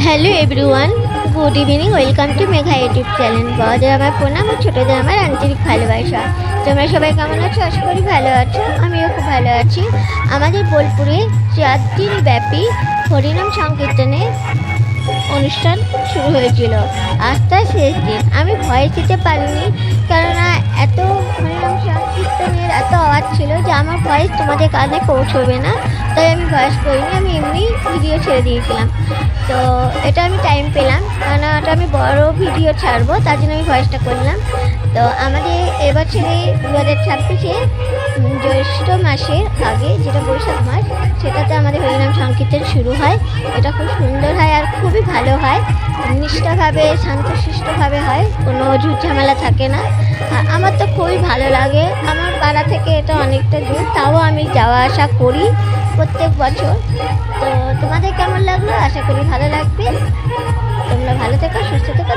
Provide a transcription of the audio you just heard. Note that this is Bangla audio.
Hello everyone, good evening. Welcome to Megha YouTube channel. বড়দের আমার প্রণাম ও ছোটোদের আমার আন্তরিক ভালোবাসা। তোমরা সবাই কেমন আছো? আশা করি ভালো আছো। আমিও খুব ভালো আছি। আমাদের বোলপুরে 4 দিন ব্যাপী হরিনাম সংকীর্তনের অনুষ্ঠান শুরু হয়েছিল। আজ তার শেষ দিন। আমি ভয়েস দিতে পারিনি, কেননা এত হরিনাম সংকীর্তনের এত আওয়াজ ছিল যে আমার ভয়েস তোমাদের কানে পৌঁছবে না, তাই আমি ভয়েস করিনি। আমি এমনি ভিডিও ছেড়ে দিয়েছিলাম। তো এটা আমি টাইম পেলাম, কেননা ওটা আমি বড় ভিডিও ছাড়বো, তার জন্য আমি ভয়েসটা করলাম। তো আমাদের এবছরে 2026-এ জ্যৈষ্ঠ মাসের আগে, যেটা বৈশাখ মাস, সেটাতে আমাদের হরিনাম সংকীর্তন শুরু হয়। এটা খুব সুন্দর হয় আর খুবই ভালো হয়। নিষ্ঠাভাবে শান্তশিষ্টভাবে হয়, কোনো ঝুট ঝামেলা থাকে না। আর আমার তো খুবই ভালো লাগে। আমার পাড়া থেকে এটা অনেকটা দূর, তাও আমি যাওয়া আসা করি প্রত্যেক বছর। তো তোমাদের কেমন লাগলো? আশা করি ভালো লাগবে। তোমরা ভালো থেকো, সুস্থ থেকো,